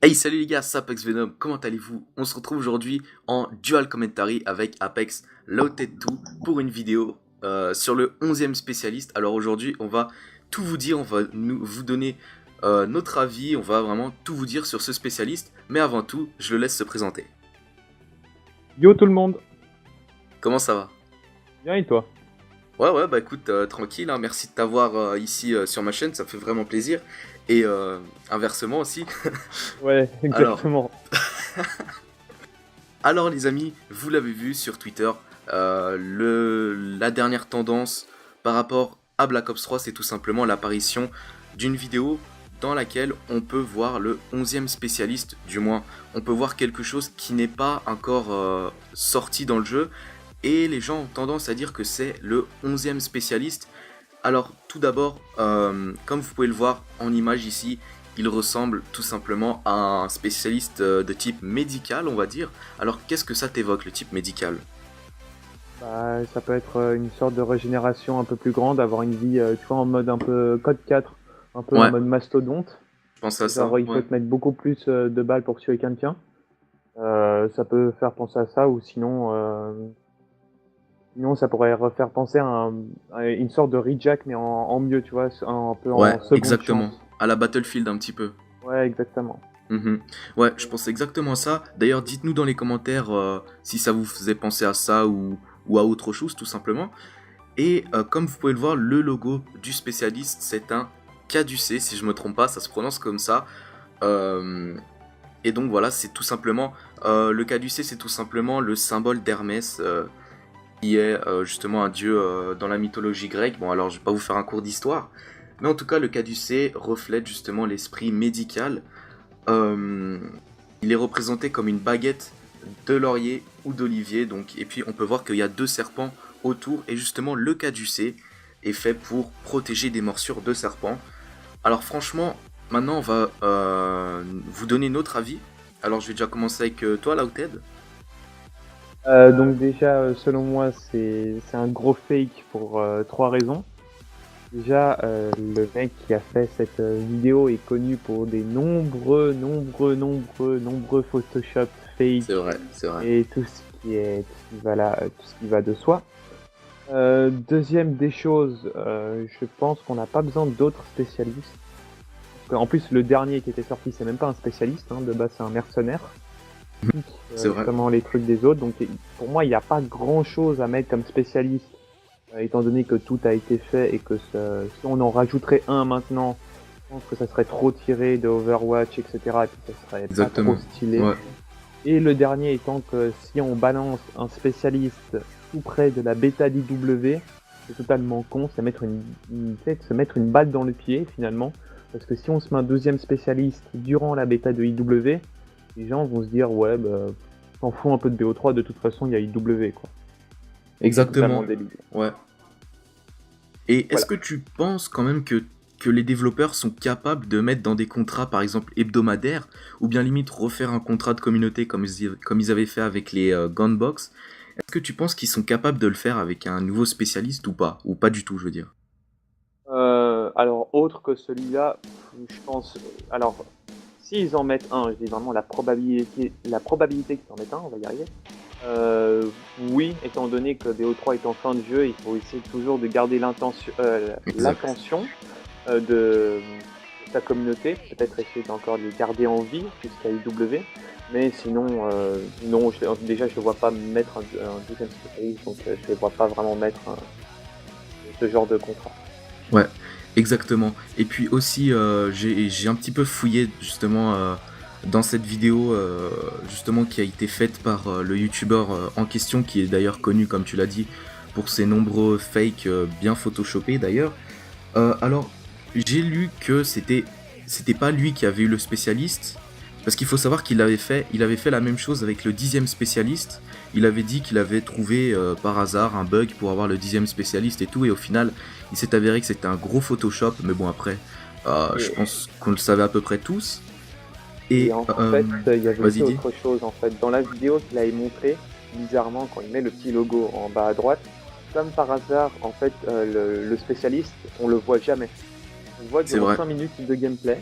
Hey, salut les gars, c'est Apex Venom, comment allez-vous? On se retrouve aujourd'hui en dual commentary avec Apex Loaded 2 pour une vidéo sur le 11e spécialiste. Alors aujourd'hui, on va tout vous dire, on va vous donner notre avis, on va vraiment tout vous dire sur ce spécialiste. Mais avant tout, je le laisse se présenter. Yo tout le monde, Comment ça va? bien et toi? Ouais, bah écoute, tranquille, hein, merci de t'avoir ici sur ma chaîne, ça fait vraiment plaisir. Et inversement aussi. Ouais, Alors, exactement. Alors les amis, vous l'avez vu sur Twitter, la dernière tendance par rapport à Black Ops 3, c'est tout simplement l'apparition d'une vidéo dans laquelle on peut voir le 11e spécialiste, du moins on peut voir quelque chose qui n'est pas encore sorti dans le jeu, et les gens ont tendance à dire que c'est le 11e spécialiste. Alors tout d'abord, comme vous pouvez le voir en image ici, il ressemble tout simplement à un spécialiste de type médical, on va dire. Alors qu'est-ce que ça t'évoque, le type médical? Bah, ça peut être une sorte de régénération un peu plus grande, avoir une vie, tu vois, en mode un peu code 4, un peu en Ouais, mode mastodonte. je pense à ça, Genre, il ouais. faut te mettre beaucoup plus de balles pour tuer quelqu'un. Ça peut faire penser à ça, ou sinon ça pourrait refaire penser à une sorte de rejack, mais en mieux, tu vois, un peu Ouais, en seconde exactement. chance. À la Battlefield un petit peu. Ouais, exactement. Mhm. Ouais, je pense exactement à ça. D'ailleurs, dites-nous dans les commentaires si ça vous faisait penser à ça ou à autre chose, tout simplement. Et comme vous pouvez le voir, le logo du spécialiste, c'est un caducé, si je me trompe pas, ça se prononce comme ça. Euh, et donc voilà, c'est tout simplement, le caducé, c'est tout simplement le symbole d'Hermès, qui est justement un dieu dans la mythologie grecque. Bon, alors je vais pas vous faire un cours d'histoire, mais en tout cas, le caducé reflète justement l'esprit médical. Euh, il est représenté comme une baguette de laurier ou d'olivier, donc, et puis on peut voir qu'il y a deux serpents autour, et justement le caducé est fait pour protéger des morsures de serpents. Alors franchement, maintenant on va vous donner notre avis. Alors je vais déjà commencer avec toi, Lauted. Donc déjà, selon moi, c'est un gros fake pour trois raisons. Déjà, le mec qui a fait cette vidéo est connu pour des nombreux Photoshop C'est fake vrai, c'est vrai. et tout ce qui va de soi. Deuxième des choses, je pense qu'on n'a pas besoin d'autres spécialistes. En plus, le dernier qui était sorti, c'est même pas un spécialiste, hein, de base c'est un mercenaire. C'est vrai. Justement les trucs des autres. Donc pour moi, il n'y a pas grand chose à mettre comme spécialiste, étant donné que tout a été fait et que si on en rajouterait un maintenant, je pense que ça serait trop tiré de Overwatch, etc. Et puis ça serait pas trop Exactement. stylé. Ouais. Et le dernier étant que si on balance un spécialiste tout près de la bêta d'IW, c'est totalement con, c'est se mettre une balle dans le pied finalement. Parce que si on se met un deuxième spécialiste durant la bêta de IW, les gens vont se dire ouais, bah, s'en fout un peu de BO3, de toute façon il y a IW quoi. Donc c'est totalement Exactement. débile. Ouais. Et est-ce Voilà. que tu penses quand même que les développeurs sont capables de mettre dans des contrats, par exemple, hebdomadaires, ou bien limite refaire un contrat de communauté comme ils avaient fait avec les Gunbox? Est-ce que tu penses qu'ils sont capables de le faire avec un nouveau spécialiste ou pas? Ou pas du tout, je veux dire. Alors autre que celui-là, je pense. Alors s'ils en mettent un, je dis vraiment la probabilité qu'ils en mettent un, on va y arriver. Oui, étant donné que BO3 est en fin de jeu, il faut essayer toujours de garder Exact. l'attention de sa communauté. Peut-être essayer d'encore les garder en vie jusqu'à IW. Mais sinon, non, déjà je ne vois pas mettre un deuxième spécialiste, donc je ne les vois pas vraiment mettre ce genre de contrat. Ouais, exactement. Et puis aussi, j'ai un petit peu fouillé justement dans cette vidéo justement qui a été faite par le youtubeur en question, qui est d'ailleurs connu, comme tu l'as dit, pour ses nombreux fakes bien photoshopés d'ailleurs. Alors, j'ai lu que c'était pas lui qui avait eu le spécialiste, parce qu'il faut savoir il avait fait la même chose avec le 10e spécialiste. Il avait dit qu'il avait trouvé par hasard un bug pour avoir le 10e spécialiste et tout, et au final, il s'est avéré que c'était un gros Photoshop, mais bon après, je Et, pense qu'on le savait à peu près tous. et Et en fait, il y avait aussi vas-y dis. autre chose. En fait, dans la vidéo qu'il avait montré, bizarrement, quand il met le petit logo en bas à droite, comme par hasard, en fait, le spécialiste, on le voit jamais. On voit C'est durant vrai. 5 minutes de gameplay.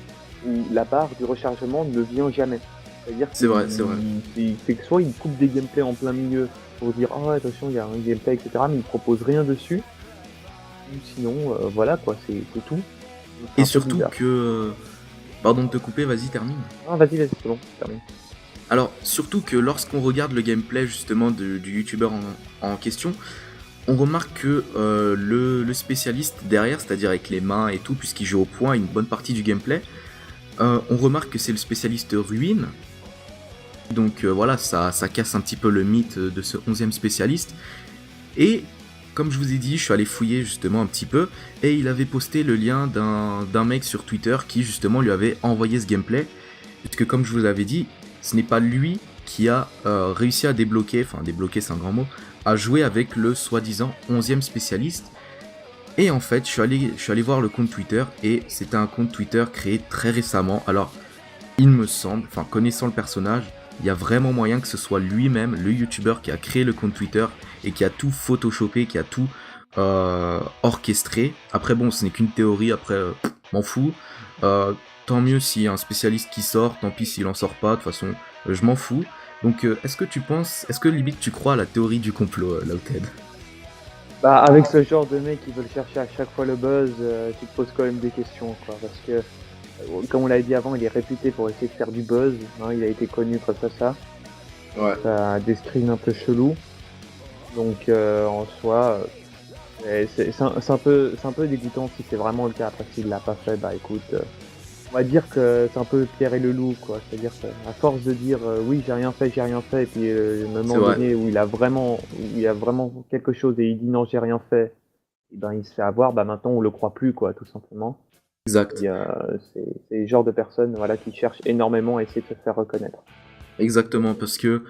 où la barre du rechargement ne vient jamais. C'est-à-dire C'est vrai, c'est vrai. qu'il fait que soit il coupe des gameplays en plein milieu pour dire oh attention il y a un gameplay etc. mais il propose rien dessus. Ou sinon voilà quoi, c'est tout. C'est Et un peu surtout bizarre. que... Pardon de te couper, vas-y, termine. Ah vas-y, c'est bon, termine. Alors, surtout que lorsqu'on regarde le gameplay justement du youtubeur en question, on remarque que le spécialiste derrière, c'est-à-dire avec les mains et tout, puisqu'il joue au point une bonne partie du gameplay, on remarque que c'est le spécialiste Ruin. Donc voilà, ça casse un petit peu le mythe de ce 11e spécialiste. Et comme je vous ai dit, je suis allé fouiller justement un petit peu, et il avait posté le lien d'un mec sur Twitter qui justement lui avait envoyé ce gameplay. Puisque comme je vous avais dit, ce n'est pas lui qui a réussi à débloquer, enfin débloquer c'est un grand mot, à jouer avec le soi-disant 11e spécialiste. Et en fait, je suis allé voir le compte Twitter, et c'était un compte Twitter créé très récemment. Alors, il me semble, enfin connaissant le personnage, il y a vraiment moyen que ce soit lui-même, le youtubeur qui a créé le compte Twitter et qui a tout photoshopé, qui a tout orchestré. Après bon, ce n'est qu'une théorie, après m'en fous. Tant mieux s'il y a un spécialiste qui sort, tant pis s'il en sort pas, de toute façon je m'en fous. Donc est-ce que limite tu crois à la théorie du complot, Lauted? Bah avec ce genre de mec qui veulent chercher à chaque fois le buzz, tu te poses quand même des questions quoi, parce que comme on l'avait dit avant, il est réputé pour essayer de faire du buzz, hein, il a été connu comme ça. Ouais. Ça a des screens un peu chelous, donc en soi, c'est un peu dégoûtant si c'est vraiment le cas. Après s'il l'a pas fait, bah écoute, on va dire que c'est un peu Pierre et le loup quoi, c'est-à-dire qu'à force de dire oui j'ai rien fait, et puis le moment donné où il a vraiment quelque chose et il dit non j'ai rien fait, et ben il se fait avoir, bah maintenant on le croit plus quoi, tout simplement. Exact. Et c'est le genre de personnes voilà, qui cherchent énormément à essayer de se faire reconnaître. Exactement, parce que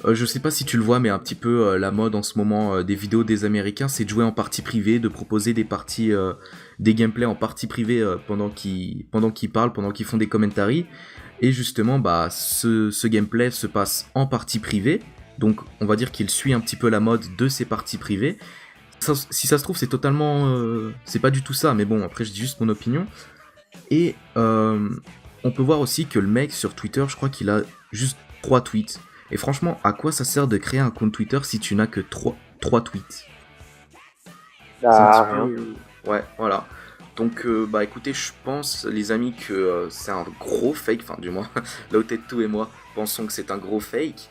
je sais pas si tu le vois, mais un petit peu la mode en ce moment des vidéos des Américains, c'est de jouer en partie privée, de proposer des parties, des gameplays en partie privée pendant qu'ils parlent, pendant qu'ils font des commentaries. Et justement, bah, ce gameplay se passe en partie privée, donc on va dire qu'il suit un petit peu la mode de ces parties privées. Si ça se trouve, c'est totalement, c'est pas du tout ça, mais bon, après je dis juste mon opinion. Et on peut voir aussi que le mec sur Twitter, je crois qu'il a juste 3 tweets. Et franchement, à quoi ça sert de créer un compte Twitter si tu n'as que 3 tweets? Bah, rien. Ouais, voilà. Donc, bah écoutez, je pense, les amis, que c'est un gros fake. Enfin, du moins, Lautet2 et moi pensons que c'est un gros fake.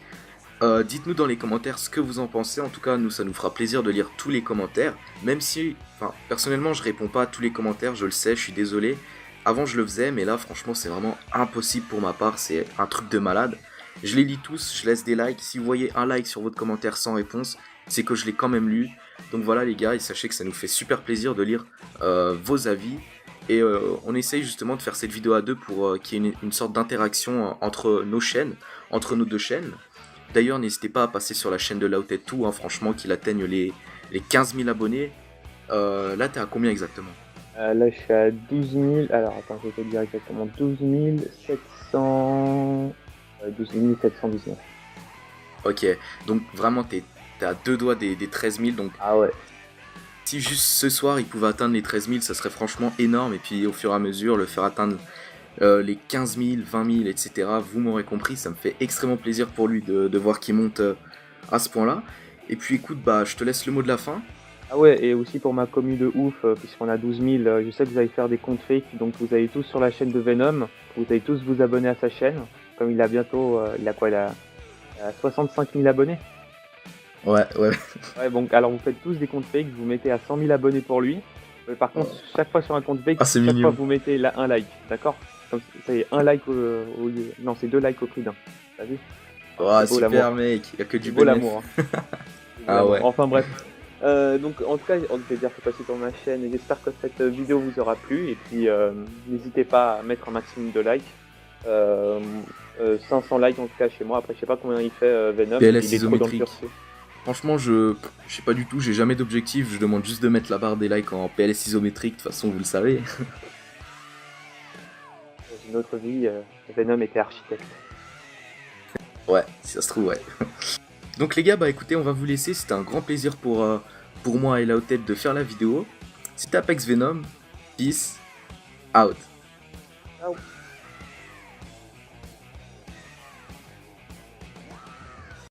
Dites-nous dans les commentaires ce que vous en pensez. En tout cas, nous, ça nous fera plaisir de lire tous les commentaires. Même si, enfin, personnellement, je réponds pas à tous les commentaires, je le sais, je suis désolé. Avant, je le faisais, mais là, franchement, c'est vraiment impossible pour ma part. C'est un truc de malade. Je les lis tous, je laisse des likes. Si vous voyez un like sur votre commentaire sans réponse, c'est que je l'ai quand même lu. Donc voilà, les gars, et sachez que ça nous fait super plaisir de lire vos avis. Et on essaye justement de faire cette vidéo à deux pour qu'il y ait une sorte d'interaction entre nos chaînes, entre nos deux chaînes. D'ailleurs, n'hésitez pas à passer sur la chaîne de Lautet2, hein, franchement, qu'il atteigne les 15 000 abonnés. Là, t'es à combien exactement? Là, je suis à 12 000. Alors, attends, je vais te dire exactement 12 700. 12 719. Ok, donc vraiment, t'es à deux doigts des 13 000. Donc, Ah ouais. si juste ce soir, il pouvait atteindre les 13 000, ça serait franchement énorme. Et puis, au fur et à mesure, le faire atteindre les 15 000, 20 000, etc. Vous m'aurez compris, ça me fait extrêmement plaisir pour lui de voir qu'il monte à ce point-là. Et puis écoute, bah, je te laisse le mot de la fin. Ah ouais, et aussi pour ma commu de ouf, puisqu'on a 12 000, je sais que vous allez faire des comptes fake, donc vous allez tous sur la chaîne de Venom, vous allez tous vous abonner à sa chaîne, comme il a bientôt, il a 65 000 abonnés. Ouais. Ouais, donc alors vous faites tous des comptes fake, vous mettez à 100 000 abonnés pour lui. Par contre, chaque fois sur un compte fake, c'est chaque mignon. fois vous mettez là un like, d'accord? Comme c'est un like au lieu... Non, c'est 2 likes au prix d'un. T'as vu? Oh, C'est beau, super l'amour. mec, il y a que du C'est beau bénéf. l'amour. Hein. Ah ouais. Enfin bref. Donc en tout cas, on peut dire que passer sur ma chaîne et j'espère que cette vidéo vous aura plu. Et puis n'hésitez pas à mettre un maximum de likes. 500 likes en tout cas chez moi. Après, je sais pas combien il fait Venom. PLS Il est trop dans le isométrique. cursus. Franchement, je sais pas du tout, j'ai jamais d'objectif, je demande juste de mettre la barre des likes en PLS isométrique, de toute façon, vous le savez. Dans une autre vie, Venom était architecte. Ouais, si ça se trouve, ouais. Donc les gars, bah écoutez, on va vous laisser, c'était un grand plaisir pour moi et Lautet de faire la vidéo. C'était Apex Venom, peace, out. Ciao.